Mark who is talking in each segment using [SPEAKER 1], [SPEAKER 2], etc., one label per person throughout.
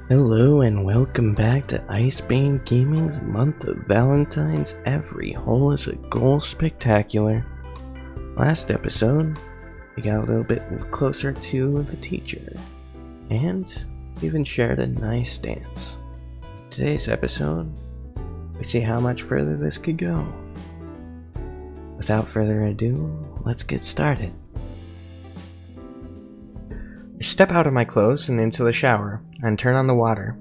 [SPEAKER 1] Hello and welcome back to Icebane Gaming's Month of Valentine's Every Hole is a Goal Spectacular. Last episode, we got a little bit closer to the teacher, and even shared a nice dance. Today's episode, we see how much further this could go. Without further ado, let's get started. I step out of my clothes and into the shower, and turn on the water.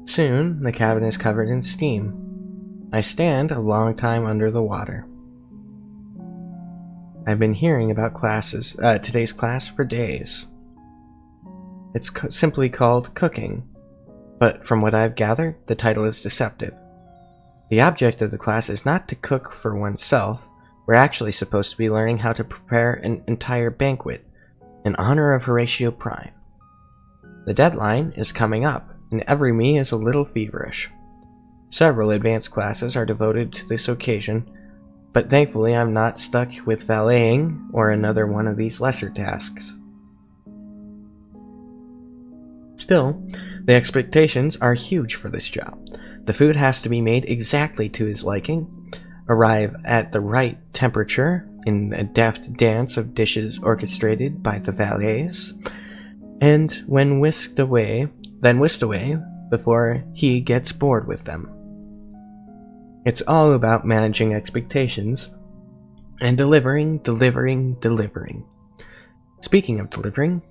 [SPEAKER 1] Soon, the cabin is covered in steam. I stand a long time under the water. I've been hearing about today's class for days. It's simply called cooking, but from what I've gathered, the title is deceptive. The object of the class is not to cook for oneself. We're actually supposed to be learning how to prepare an entire banquet in honor of Horatio Prime. The deadline is coming up, and every me is a little feverish. Several advanced classes are devoted to this occasion, but thankfully I'm not stuck with valeting or another one of these lesser tasks. Still, the expectations are huge for this job. The food has to be made exactly to his liking, arrive at the right temperature in a deft dance of dishes orchestrated by the valets, and when whisked away before he gets bored with them. It's all about managing expectations and delivering. Speaking of delivering,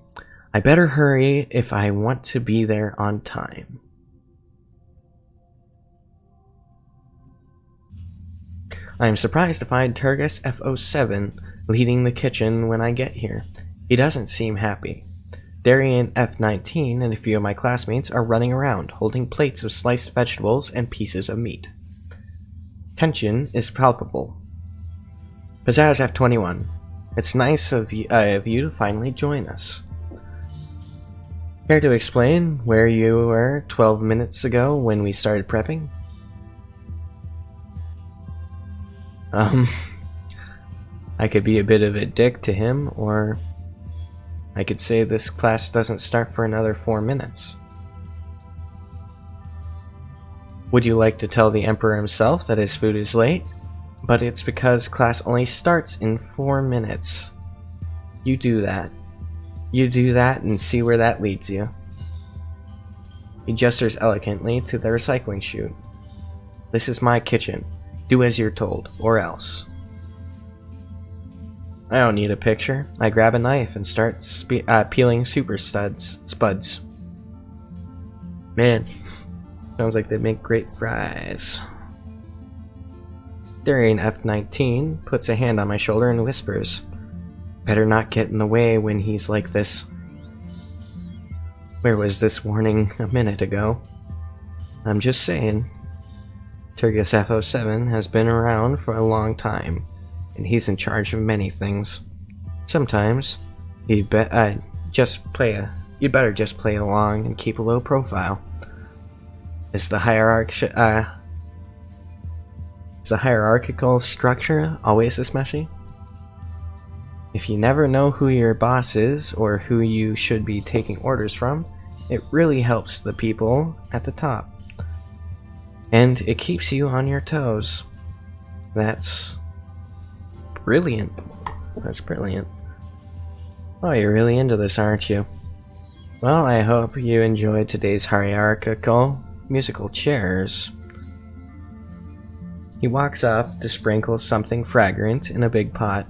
[SPEAKER 1] I better hurry if I want to be there on time. I am surprised to find Turgus F07 leading the kitchen when I get here. He doesn't seem happy. Darian F19 and a few of my classmates are running around, holding plates of sliced vegetables and pieces of meat. Tension is palpable. Pizzazz F21, it's nice of you to finally join us. Care to explain where you were 12 minutes ago when we started prepping? I could be a bit of a dick to him, or I could say this class doesn't start for another 4 minutes. Would you like to tell the Emperor himself that his food is late? But it's because class only starts in 4 minutes. You do that. You do that and see where that leads you. He gestures elegantly to the recycling chute. This is my kitchen. Do as you're told, or else. I don't need a picture. I grab a knife and start peeling super spuds. Man, sounds like they make great fries. Darian F19 puts a hand on my shoulder and whispers, better not get in the way when he's like this. Where was this warning a minute ago? I'm just saying. Turgus F07 has been around for a long time, and he's in charge of many things. Sometimes, you'd better just play along and keep a low profile. Is the hierarchical structure always this messy? If you never know who your boss is or who you should be taking orders from, it really helps the people at the top. And it keeps you on your toes. That's brilliant. That's brilliant. Oh, you're really into this, aren't you? Well, I hope you enjoyed today's hierarchical musical chairs. He walks up to sprinkle something fragrant in a big pot.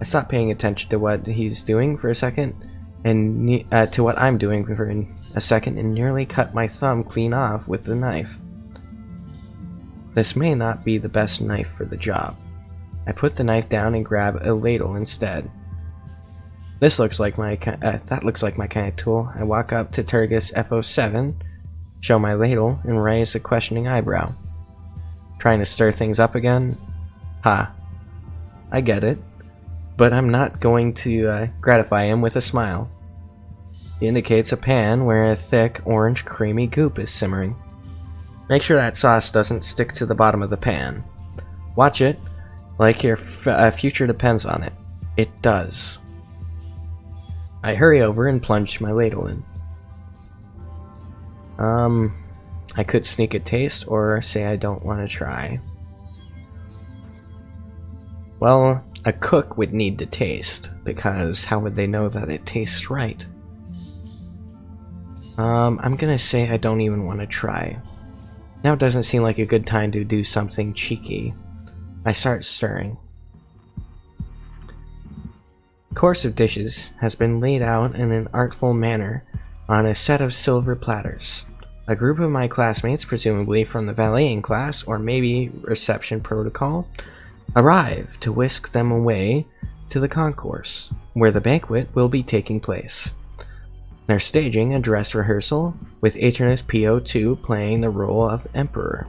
[SPEAKER 1] I stop paying attention to what he's doing for a second, and to what I'm doing for a second, and nearly cut my thumb clean off with the knife. This may not be the best knife for the job. I put the knife down and grab a ladle instead. That looks like my kind of tool. I walk up to Turgus F07, show my ladle, and raise a questioning eyebrow. Trying to stir things up again? Ha. I get it, but I'm not going to gratify him with a smile. He indicates a pan where a thick, orange, creamy goop is simmering. Make sure that sauce doesn't stick to the bottom of the pan. Watch it, like your future depends on it. It does. I hurry over and plunge my ladle in. I could sneak a taste or say I don't want to try. Well, a cook would need to taste, because how would they know that it tastes right? I'm gonna say I don't even want to try. Now doesn't seem like a good time to do something cheeky. I start stirring. The course of dishes has been laid out in an artful manner on a set of silver platters. A group of my classmates, presumably from the valeting class or maybe reception protocol, arrive to whisk them away to the concourse, where the banquet will be taking place. They're staging a dress rehearsal, with Aternus PO2 playing the role of Emperor.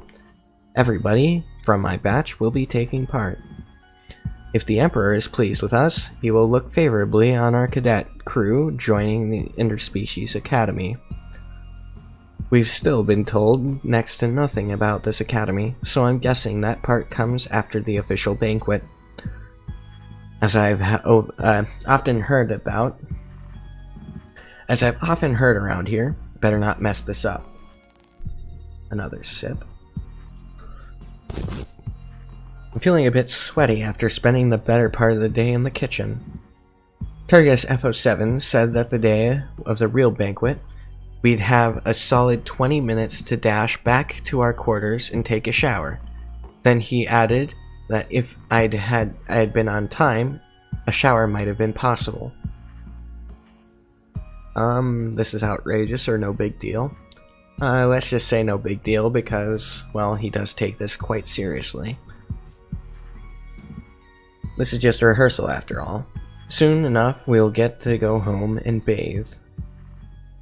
[SPEAKER 1] Everybody from my batch will be taking part. If the Emperor is pleased with us, he will look favorably on our cadet crew joining the Interspecies Academy. We've still been told next to nothing about this academy, so I'm guessing that part comes after the official banquet. As I've often heard around here, better not mess this up. Another sip. I'm feeling a bit sweaty after spending the better part of the day in the kitchen. Turgus Ep6 said that the day of the real banquet, we'd have a solid 20 minutes to dash back to our quarters and take a shower. Then he added that if I had been on time, a shower might have been possible. This is outrageous or no big deal. Let's just say no big deal because, well, he does take this quite seriously. This is just a rehearsal after all. Soon enough, we'll get to go home and bathe.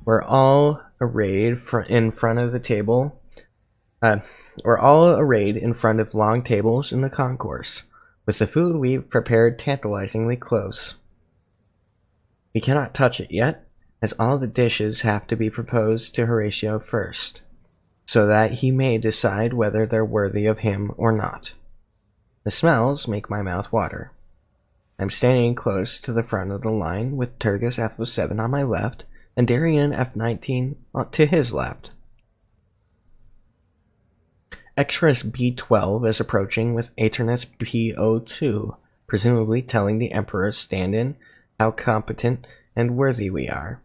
[SPEAKER 1] We're all arrayed in front of the table. We're all arrayed in front of long tables in the concourse, with the food we've prepared tantalizingly close. We cannot touch it yet, as all the dishes have to be proposed to Horatio first, so that he may decide whether they're worthy of him or not. The smells make my mouth water. I'm standing close to the front of the line with Turgus Ep7 on my left and Darian F19 to his left. Extras B12 is approaching with Aternus PO2, presumably telling the Emperor's stand-in how competent and worthy we are.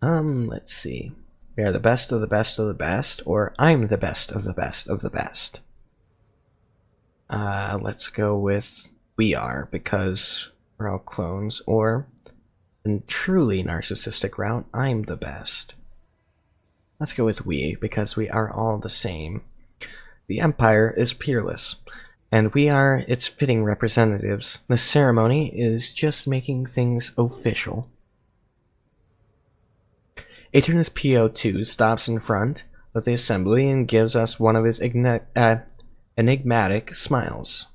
[SPEAKER 1] Let's see. We are the best of the best of the best, or I'm the best of the best of the best. Let's go with we are, because we're all clones, or in truly narcissistic route, I'm the best. Let's go with we, because we are all the same. The Empire is peerless, and we are its fitting representatives. The ceremony is just making things official. Aternus PO2 stops in front of the assembly and gives us one of his enigmatic smiles.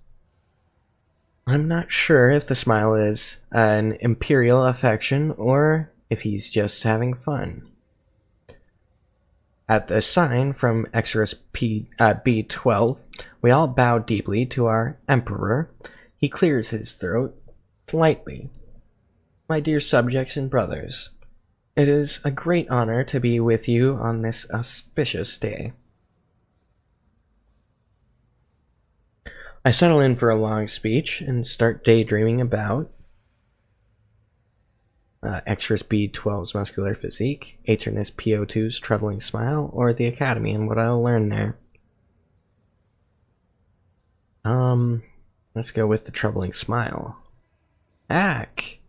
[SPEAKER 1] I'm not sure if the smile is an imperial affection or if he's just having fun. At the sign from Exodus B12, we all bow deeply to our Emperor. He clears his throat lightly. My dear subjects and brothers, it is a great honor to be with you on this auspicious day. I settle in for a long speech and start daydreaming about Extras B12's muscular physique, Aternus PO2's troubling smile, or the Academy and what I'll learn there. Let's go with the troubling smile. Ack!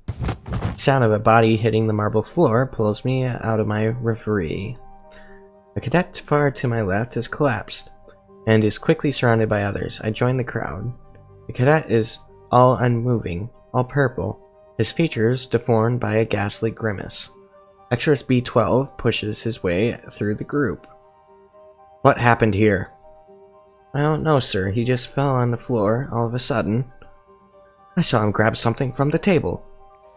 [SPEAKER 1] Sound of a body hitting the marble floor pulls me out of my reverie. The cadet far to my left has collapsed and is quickly surrounded by others. I join the crowd. The cadet is all unmoving, all purple, his features deformed by a ghastly grimace. Extras B12 pushes his way through the group. What happened here? I don't know, sir. He just fell on the floor all of a sudden. I saw him grab something from the table.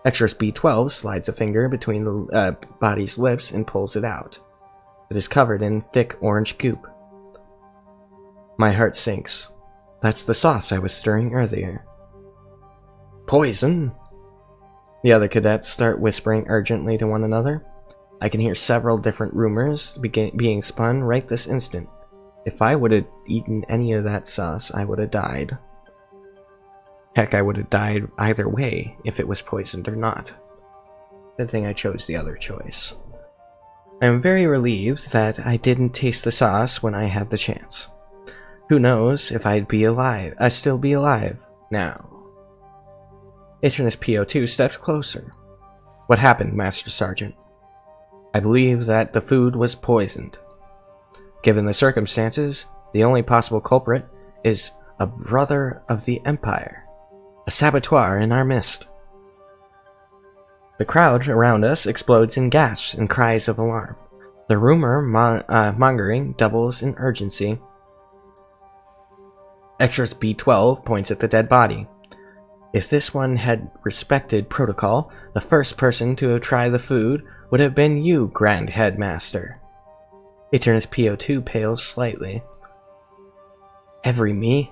[SPEAKER 1] Extras B12 slides a finger between the body's lips and pulls it out. It is covered in thick orange goop. My heart sinks. That's the sauce I was stirring earlier. Poison! The other cadets start whispering urgently to one another. I can hear several different rumors being spun right this instant. If I would have eaten any of that sauce, I would have died. Heck, I would have died either way, if it was poisoned or not. Good thing I chose the other choice. I am very relieved that I didn't taste the sauce when I had the chance. Who knows if I'd still be alive now. Aternus PO2 steps closer. What happened, Master Sergeant? I believe that the food was poisoned. Given the circumstances, the only possible culprit is a brother of the Empire, a saboteur in our midst. The crowd around us explodes in gasps and cries of alarm. The rumor mongering doubles in urgency. Extras B12 points at the dead body. If this one had respected protocol, the first person to have tried the food would have been you, Grand Headmaster. Aternus PO2 pales slightly. Every me?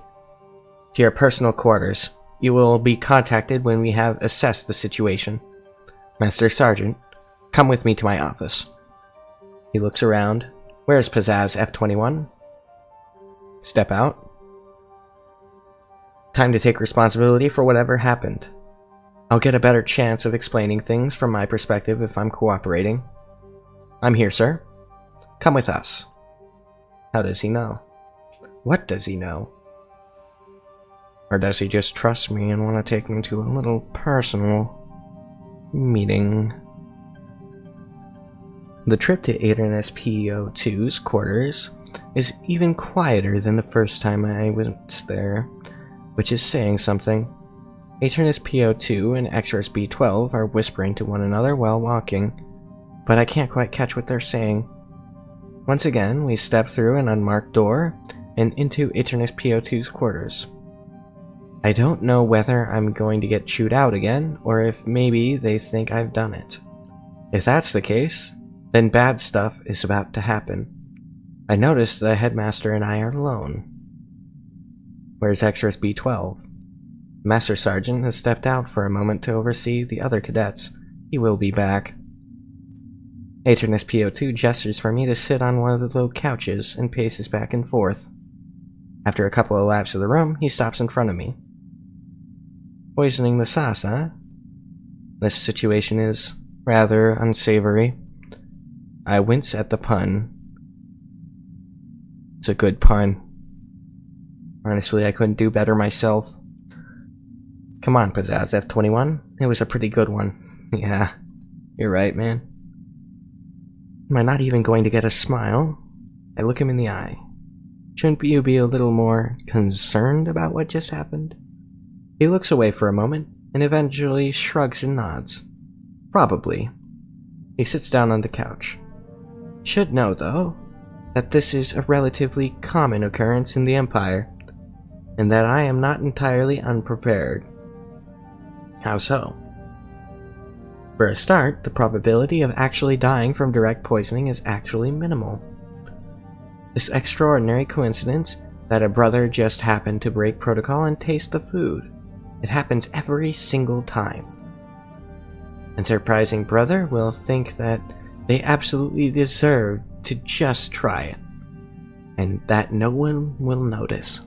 [SPEAKER 1] To your personal quarters. You will be contacted when we have assessed the situation. Master Sergeant, come with me to my office. He looks around. Where's Pizzazz F21? Step out. Time to take responsibility for whatever happened. I'll get a better chance of explaining things from my perspective if I'm cooperating. I'm here, sir. Come with us. How does he know? What does he know? Or does he just trust me and want to take me to a little personal meeting? The trip to Aternus PO2's quarters is even quieter than the first time I went there, which is saying something. Aternus PO2 and Extras B12 are whispering to one another while walking, but I can't quite catch what they're saying. Once again, we step through an unmarked door and into Aternus PO2's quarters. I don't know whether I'm going to get chewed out again, or if maybe they think I've done it. If that's the case, then bad stuff is about to happen. I notice the headmaster and I are alone. Where's Extras B12? The Master Sergeant has stepped out for a moment to oversee the other cadets. He will be back. Aternus PO2 gestures for me to sit on one of the low couches and paces back and forth. After a couple of laps of the room, he stops in front of me. Poisoning the sauce, huh? This situation is rather unsavory. I wince at the pun. It's a good pun. Honestly, I couldn't do better myself. Come on, Pizzazz F21. It was a pretty good one. Yeah, you're right, man. Am I not even going to get a smile? I look him in the eye. Shouldn't you be a little more concerned about what just happened? He looks away for a moment, and eventually shrugs and nods. Probably. He sits down on the couch. Should know, though, that this is a relatively common occurrence in the Empire, and that I am not entirely unprepared. How so? For a start, the probability of actually dying from direct poisoning is actually minimal. This extraordinary coincidence that a brother just happened to break protocol and taste the food. It happens every single time. Enterprising brother will think that they absolutely deserve to just try it, and that no one will notice.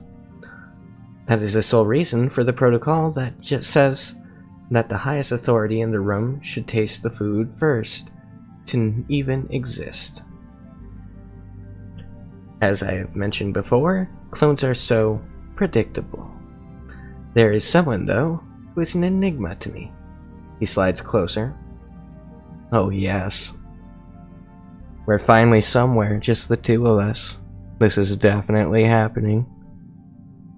[SPEAKER 1] That is the sole reason for the protocol that just says that the highest authority in the room should taste the food first to even exist. As I have mentioned before, clones are so predictable. There is someone, though, who is an enigma to me. He slides closer. Oh yes. We're finally somewhere, just the two of us. This is definitely happening.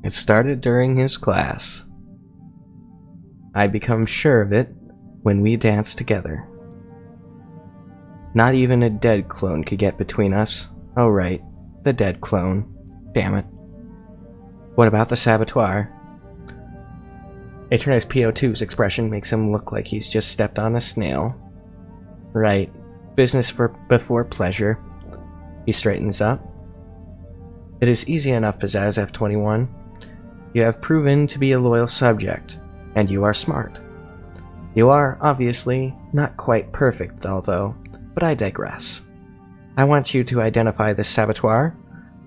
[SPEAKER 1] It started during his class. I become sure of it when we dance together. Not even a dead clone could get between us. Oh right, the dead clone. Damn it. What about the saboteur? Aternus PO2's expression makes him look like he's just stepped on a snail. Right, business before pleasure. He straightens up. It is easy enough, Pizzazz F21. You have proven to be a loyal subject, and you are smart. You are, obviously, not quite perfect, although, But I digress. I want you to identify the saboteur,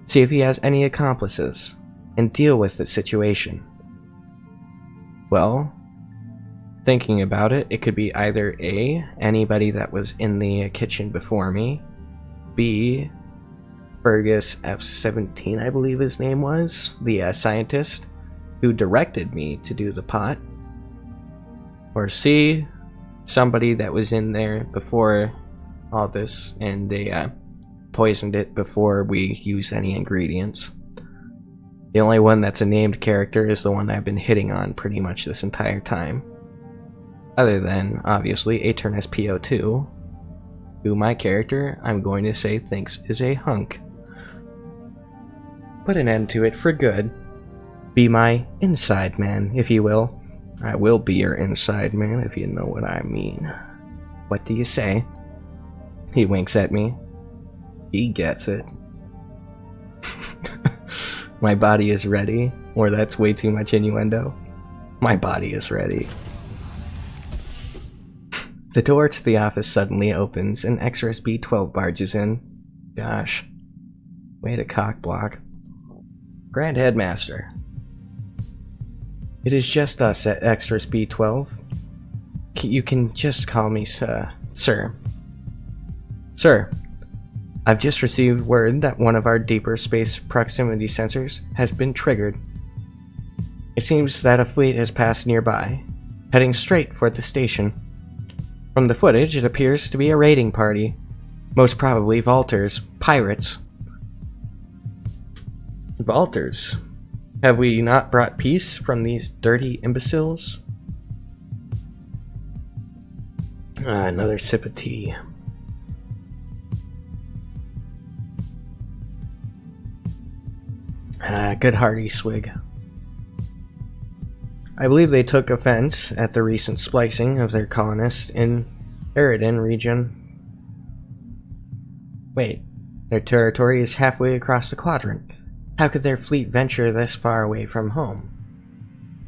[SPEAKER 1] see if he has any accomplices, and deal with the situation. Well, thinking about it, it could be either A, anybody that was in the kitchen before me, B, Fergus F17, I believe his name was, the scientist who directed me to do the pot, or C, somebody that was in there before all this and they poisoned it before we used any ingredients. The only one that's a named character is the one I've been hitting on pretty much this entire time. Other than, obviously, Aternus PO2, who my character, I'm going to say, thinks is a hunk. Put an end to it for good. Be my inside man, if you will. I will be your inside man, if you know what I mean. What do you say? He winks at me. He gets it. My body is ready, or that's way too much innuendo. My body is ready. The door to the office suddenly opens and Extras B12 barges in. Gosh. Way to cock block. Grand Headmaster. It is just us at Extras B12. You can just call me sir. Sir, I've just received word that one of our deeper space proximity sensors has been triggered. It seems that a fleet has passed nearby, heading straight for the station. From the footage, it appears to be a raiding party. Most probably Vaulters, pirates. Vaulters? Have we not brought peace from these dirty imbeciles? Another sip of tea. Good hearty swig. I believe they took offense at the recent splicing of their colonists in Eridan region. Wait, their territory is halfway across the quadrant. How could their fleet venture this far away from home?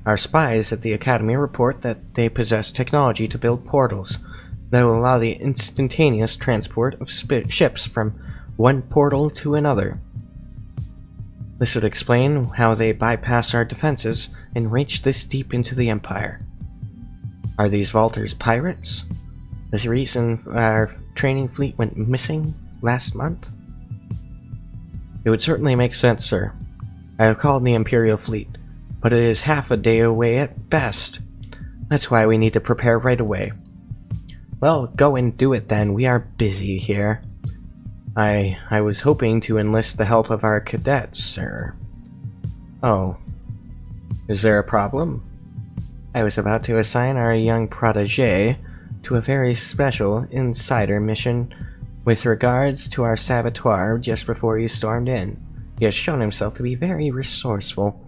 [SPEAKER 1] Our spies at the Academy report that they possess technology to build portals that will allow the instantaneous transport of ships from one portal to another. This would explain how they bypass our defenses and reach this deep into the Empire. Are these Vaulters pirates? Is the reason our training fleet went missing last month? It would certainly make sense, sir. I have called the Imperial fleet, but it is half a day away at best. That's why we need to prepare right away. Well, go and do it then. We are busy here. I was hoping to enlist the help of our cadets, sir. Oh. Is there a problem? I was about to assign our young protégé to a very special insider mission with regards to our saboteur just before he stormed in. He has shown himself to be very resourceful.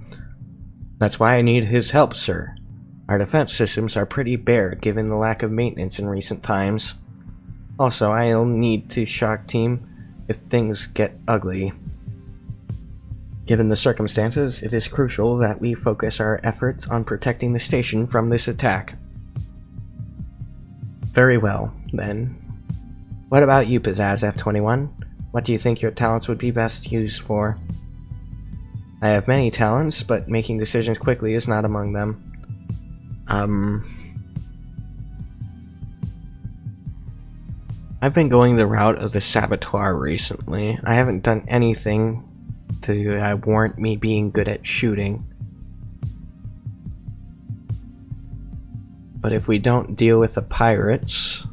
[SPEAKER 1] That's why I need his help, sir. Our defense systems are pretty bare given the lack of maintenance in recent times. Also, I'll need to shock team if things get ugly. Given the circumstances, it is crucial that we focus our efforts on protecting the station from this attack. Very well, then. What about you, Pizzazz F21? What do you think your talents would be best used for? I have many talents, but making decisions quickly is not among them. I've been going the route of the saboteur recently. I haven't done anything to warrant me being good at shooting. But if we don't deal with the pirates,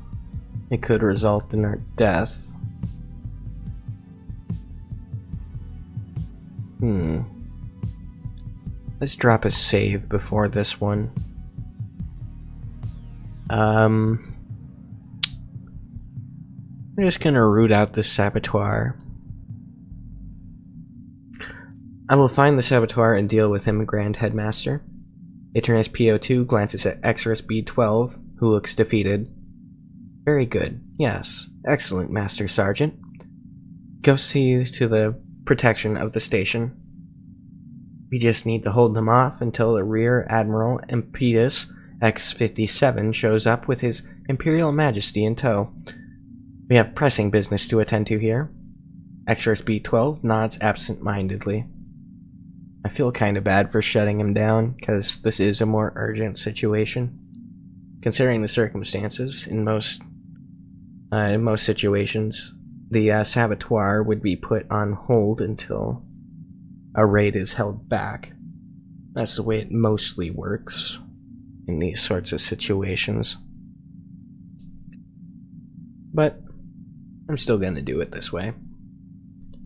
[SPEAKER 1] it could result in our death. Let's drop a save before this one. I'm just gonna root out the saboteur. I will find the saboteur and deal with him, Grand Headmaster. Aternus PO2 glances at Extras B12, who looks defeated. Very good. Yes. Excellent, Master Sergeant. Go see to the protection of the station. We just need to hold them off until the Rear Admiral Ep6 X57 shows up with his Imperial Majesty in tow. We have pressing business to attend to here. Extras B12 nods absent-mindedly. I feel kinda bad for shutting him down, because this is a more urgent situation. Considering the circumstances, in most situations, the saboteur would be put on hold until a raid is held back. That's the way it mostly works in these sorts of situations. But I'm still gonna do it this way.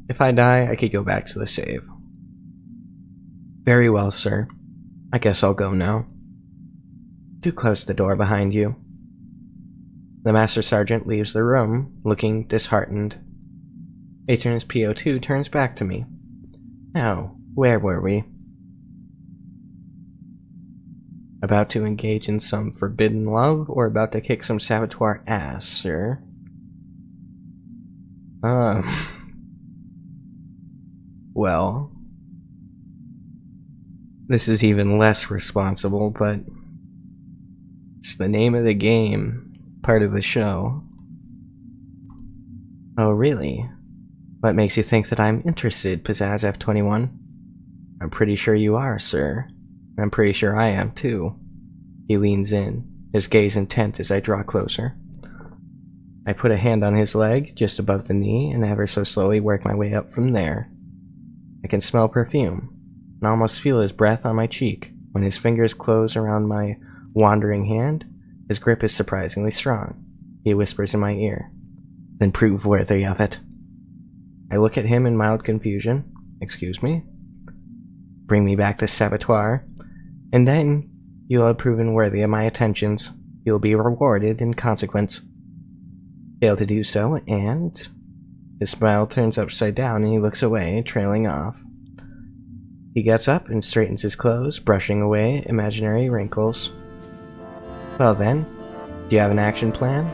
[SPEAKER 1] If I die, I could go back to the save. Very well, sir. I guess I'll go now. Do close the door behind you. The Master Sergeant leaves the room, looking disheartened. Agent's PO2 turns back to me. Now, where were we? About to engage in some forbidden love, or about to kick some saboteur ass, sir? Well, this is even less responsible, but it's the name of the game, part of the show. Oh, really? What makes you think that I'm interested, Pizzazz F21? I'm pretty sure you are, sir. I'm pretty sure I am, too. He leans in, his gaze intent as I draw closer. I put a hand on his leg, just above the knee, and ever so slowly work my way up from there. I can smell perfume, and almost feel his breath on my cheek. When his fingers close around my wandering hand, his grip is surprisingly strong. He whispers in my ear, "Then prove worthy of it." I look at him in mild confusion. Excuse me? Bring me back the saboteur, and then you'll have proven worthy of my attentions. You'll be rewarded in consequence. Fail to do so, and... His smile turns upside down and he looks away, trailing off. He gets up and straightens his clothes, brushing away imaginary wrinkles. Well then, do you have an action plan?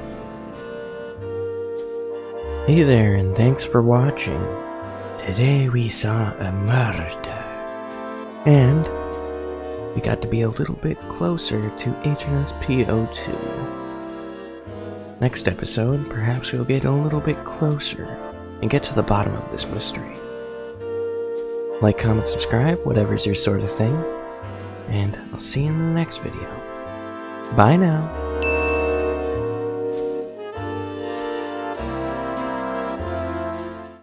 [SPEAKER 1] Hey there, and thanks for watching. Today we saw a murder. And we got to be a little bit closer to HMS PO2. Next episode, perhaps we'll get a little bit closer and get to the bottom of this mystery. Like, comment, subscribe, whatever's your sort of thing, and I'll see you in the next video. Bye now.